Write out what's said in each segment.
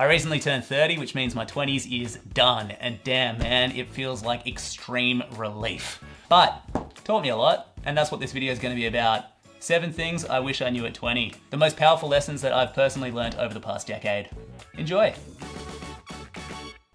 I recently turned 30, which means my 20s is done. And damn, man, it feels like extreme relief. But taught me a lot, and that's what this video is going to be about. 7 things I wish I knew at 20. The most powerful lessons that I've personally learned over the past decade. Enjoy.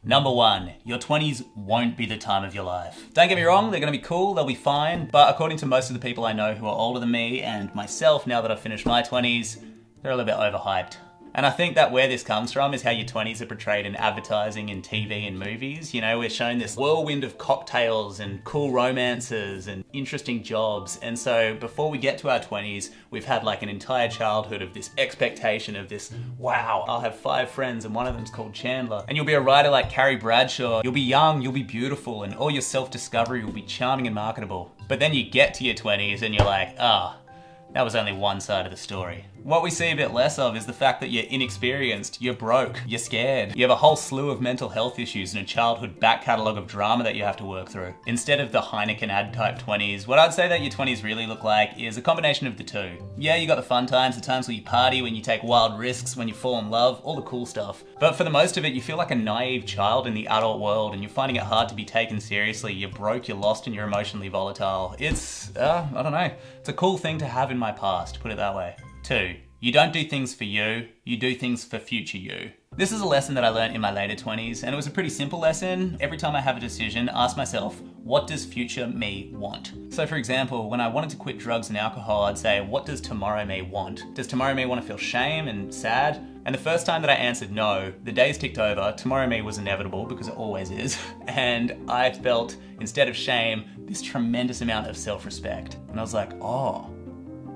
Number 1, your 20s won't be the time of your life. Don't get me wrong, they're gonna be cool, they'll be fine, but according to most of the people I know who are older than me and myself now that I've finished my 20s, they're a little bit overhyped. And I think that where this comes from is how your 20s are portrayed in advertising and TV and movies. You know, we're shown this whirlwind of cocktails and cool romances and interesting jobs. And so before we get to our 20s, we've had like an entire childhood of this expectation of this, wow, I'll have 5 friends and one of them's called Chandler. And you'll be a writer like Carrie Bradshaw. You'll be young, you'll be beautiful, and all your self-discovery will be charming and marketable. But then you get to your 20s and you're like, that was only one side of the story. What we see a bit less of is the fact that you're inexperienced, you're broke, you're scared. You have a whole slew of mental health issues and a childhood back catalogue of drama that you have to work through. Instead of the Heineken ad type 20s, what I'd say that your 20s really look like is a combination of the two. Yeah, you got the fun times, the times where you party, when you take wild risks, when you fall in love, all the cool stuff. But for the most of it, you feel like a naive child in the adult world and you're finding it hard to be taken seriously. You're broke, you're lost, and you're emotionally volatile. It's, I don't know. It's a cool thing to have in my past, put it that way. 2, you don't do things for you do things for future you. This is a lesson that I learned in my later 20s, and it was a pretty simple lesson. Every time I have a decision, ask myself, what does future me want? So for example, when I wanted to quit drugs and alcohol, I'd say, what does tomorrow me want? Does tomorrow me want to feel shame and sad? And the first time that I answered no, the days ticked over, tomorrow me was inevitable because it always is. And I felt, instead of shame, this tremendous amount of self-respect. And I was like, oh,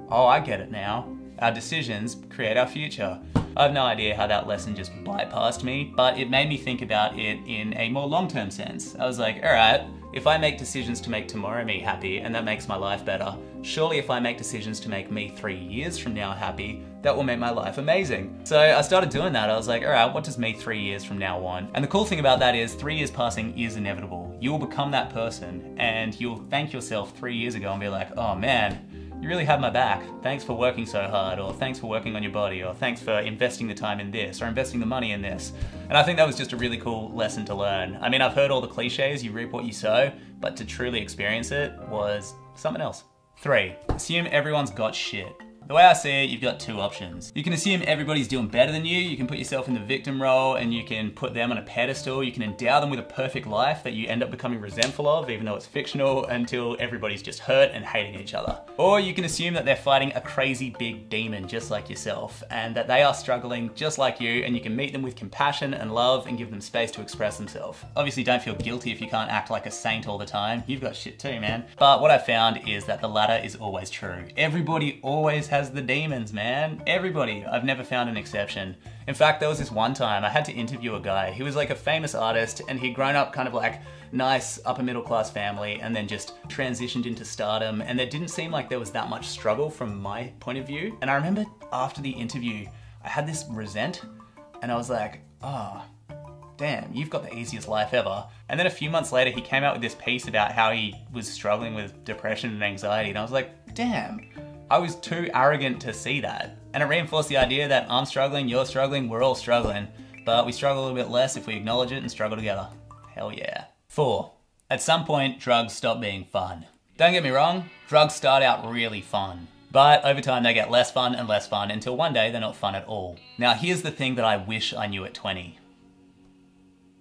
I get it now. Our decisions create our future. I have no idea how that lesson just bypassed me, but it made me think about it in a more long-term sense. I was like, all right, if I make decisions to make tomorrow me happy and that makes my life better, surely if I make decisions to make me 3 years from now happy, that will make my life amazing. So I started doing that. I was like, all right, what does me 3 years from now want? And the cool thing about that is 3 years passing is inevitable. You will become that person and you'll thank yourself 3 years ago and be like, oh man, you really had my back. Thanks for working so hard, or thanks for working on your body, or thanks for investing the time in this, or investing the money in this. And I think that was just a really cool lesson to learn. I mean, I've heard all the cliches, you reap what you sow, but to truly experience it was something else. 3, assume everyone's got shit. The way I see it, you've got 2 options. You can assume everybody's doing better than you can put yourself in the victim role and you can put them on a pedestal, you can endow them with a perfect life that you end up becoming resentful of, even though it's fictional, until everybody's just hurt and hating each other. Or you can assume that they're fighting a crazy big demon just like yourself, and that they are struggling just like you, and you can meet them with compassion and love and give them space to express themselves. Obviously don't feel guilty if you can't act like a saint all the time. You've got shit too, man. But what I found is that the latter is always true. Everybody always has the demons, man. Everybody. I've never found an exception. In fact, there was this one time I had to interview a guy. He was like a famous artist and he'd grown up kind of like nice upper middle class family and then just transitioned into stardom, and there didn't seem like there was that much struggle from my point of view. And I remember after the interview, I had this resent and I was like, oh, damn, you've got the easiest life ever. And then a few months later, he came out with this piece about how he was struggling with depression and anxiety. And I was like, damn, I was too arrogant to see that. And it reinforced the idea that I'm struggling, you're struggling, we're all struggling, but we struggle a little bit less if we acknowledge it and struggle together. Hell yeah. 4, at some point, drugs stop being fun. Don't get me wrong, drugs start out really fun, but over time they get less fun and less fun until one day they're not fun at all. Now here's the thing that I wish I knew at 20.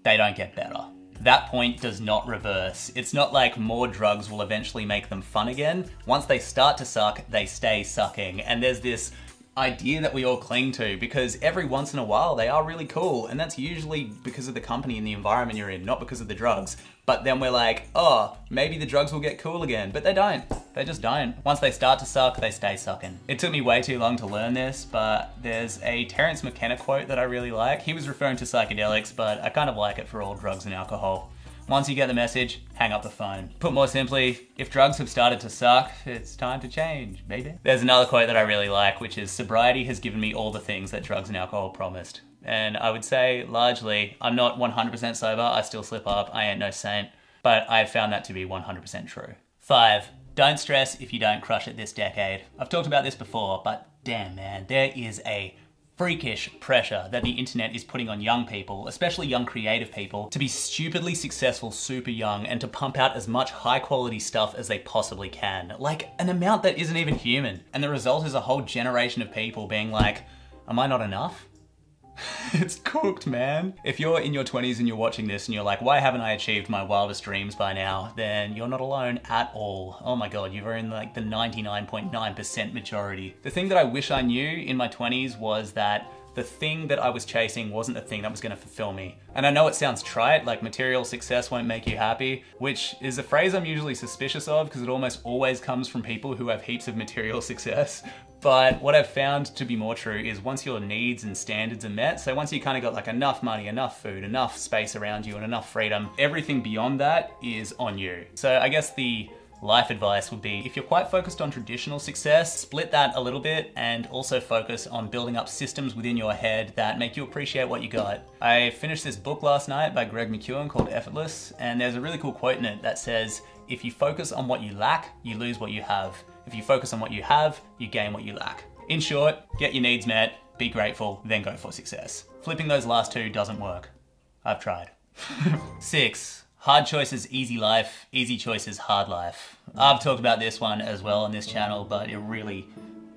They don't get better. That point does not reverse. It's not like more drugs will eventually make them fun again. Once they start to suck, they stay sucking. And there's this idea that we all cling to because every once in a while they are really cool, and that's usually because of the company and the environment you're in, not because of the drugs. But then we're like, oh, maybe the drugs will get cool again, but they don't. They just don't. Once they start to suck, they stay sucking. It took me way too long to learn this, but there's a Terence McKenna quote that I really like. He was referring to psychedelics, but I kind of like it for all drugs and alcohol. Once you get the message, hang up the phone. Put more simply, if drugs have started to suck, it's time to change, baby. There's another quote that I really like, which is, sobriety has given me all the things that drugs and alcohol promised. And I would say, largely, I'm not 100% sober, I still slip up, I ain't no saint, but I've found that to be 100% true. 5, don't stress if you don't crush it this decade. I've talked about this before, but damn man, there is a freakish pressure that the internet is putting on young people, especially young creative people, to be stupidly successful super young and to pump out as much high quality stuff as they possibly can. Like an amount that isn't even human. And the result is a whole generation of people being like, am I not enough? It's cooked, man. If you're in your 20s and you're watching this and you're like, why haven't I achieved my wildest dreams by now? Then you're not alone at all. Oh my God, you're in like the 99.9% majority. The thing that I wish I knew in my 20s was that the thing that I was chasing wasn't the thing that was gonna fulfill me. And I know it sounds trite, like material success won't make you happy, which is a phrase I'm usually suspicious of because it almost always comes from people who have heaps of material success. But what I've found to be more true is once your needs and standards are met, so once you kind of got like enough money, enough food, enough space around you and enough freedom, everything beyond that is on you. So I guess the life advice would be, if you're quite focused on traditional success, split that a little bit and also focus on building up systems within your head that make you appreciate what you got. I finished this book last night by Greg McKeown called Effortless, and there's a really cool quote in it that says, if you focus on what you lack, you lose what you have. If you focus on what you have, you gain what you lack. In short, get your needs met, be grateful, then go for success. Flipping those last two doesn't work. I've tried. 6. Hard choices, easy life. Easy choices, hard life. I've talked about this one as well on this channel, but it really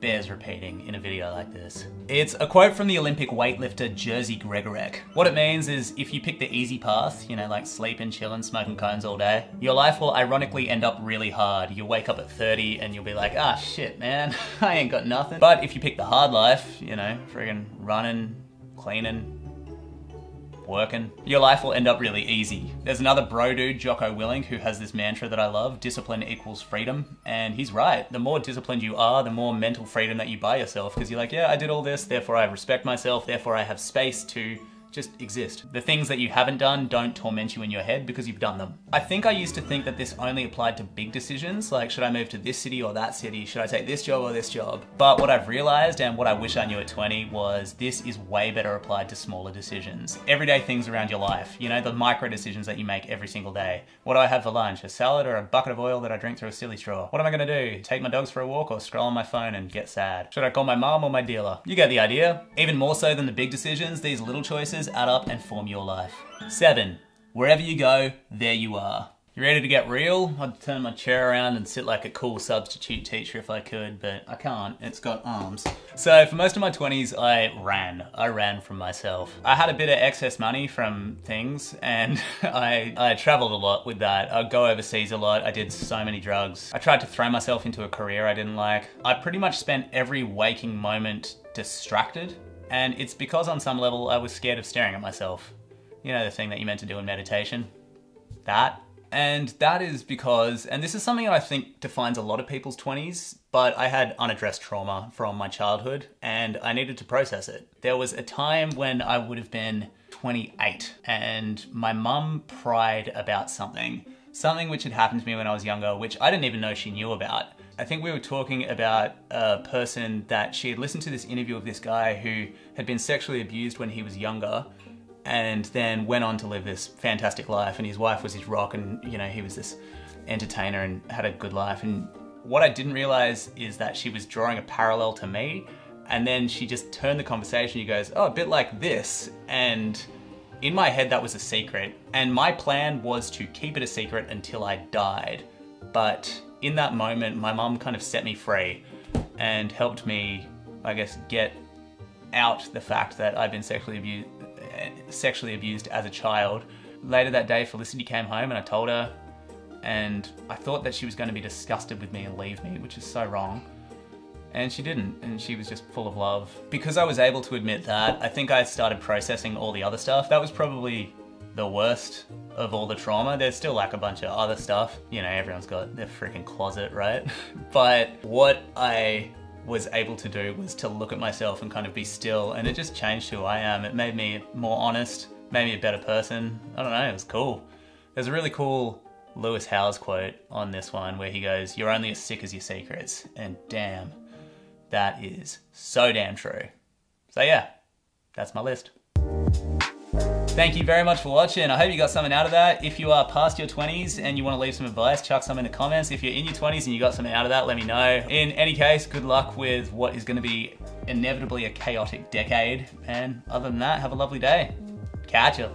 bears repeating in a video like this. It's a quote from the Olympic weightlifter Jerzy Gregorek. What it means is if you pick the easy path, you know, like sleeping, chilling, smoking cones all day, your life will ironically end up really hard. You'll wake up at 30 and you'll be like, ah shit man, I ain't got nothing. But if you pick the hard life, you know, friggin' running, cleaning, working, your life will end up really easy. There's another bro dude, Jocko Willink, who has this mantra that I love, discipline equals freedom, and he's right. The more disciplined you are, the more mental freedom that you buy yourself, because you're like, yeah, I did all this, therefore I respect myself, therefore I have space to just exist. The things that you haven't done don't torment you in your head because you've done them. I think I used to think that this only applied to big decisions, like should I move to this city or that city? Should I take this job or this job? But what I've realized, and what I wish I knew at 20, was this is way better applied to smaller decisions. Everyday things around your life, you know, the micro decisions that you make every single day. What do I have for lunch? A salad or a bucket of oil that I drink through a silly straw? What am I gonna do? Take my dogs for a walk or scroll on my phone and get sad? Should I call my mom or my dealer? You get the idea. Even more so than the big decisions, these little choices add up and form your life. 7. Wherever you go, there you are. You ready to get real? I'd turn my chair around and sit like a cool substitute teacher if I could, but I can't. It's got arms. So for most of my 20s, I ran from myself. I had a bit of excess money from things and I traveled a lot with that. I'd go overseas a lot. I did so many drugs. I tried to throw myself into a career I didn't like. I pretty much spent every waking moment distracted. And it's because on some level I was scared of staring at myself. You know, the thing that you're meant to do in meditation? That. And that is because, and this is something that I think defines a lot of people's 20s, but I had unaddressed trauma from my childhood and I needed to process it. There was a time when I would have been 28 and my mum pried about something which had happened to me when I was younger, which I didn't even know she knew about. I think we were talking about a person that she had listened to this interview of this guy who had been sexually abused when he was younger and then went on to live this fantastic life, and his wife was his rock, and you know, he was this entertainer and had a good life. And what I didn't realize is that she was drawing a parallel to me, and then she just turned the conversation. She goes, oh, a bit like this. And in my head that was a secret, and my plan was to keep it a secret until I died. But in that moment, my mum kind of set me free and helped me, I guess, get out the fact that I'd been sexually abused as a child. Later that day, Felicity came home and I told her, and I thought that she was going to be disgusted with me and leave me, which is so wrong. And she didn't, and she was just full of love. Because I was able to admit that, I think I started processing all the other stuff. That was probably the worst of all the trauma. There's still like a bunch of other stuff. You know, everyone's got their freaking closet, right? But what I was able to do was to look at myself and kind of be still, and it just changed who I am. It made me more honest, made me a better person. I don't know, it was cool. There's a really cool Lewis Howes quote on this one where he goes, "You're only as sick as your secrets." And damn, that is so damn true. So yeah, that's my list. Thank you very much for watching. I hope you got something out of that. If you are past your 20s and you want to leave some advice, chuck some in the comments. If you're in your 20s and you got something out of that, let me know. In any case, good luck with what is going to be inevitably a chaotic decade. And other than that, have a lovely day. Catch ya.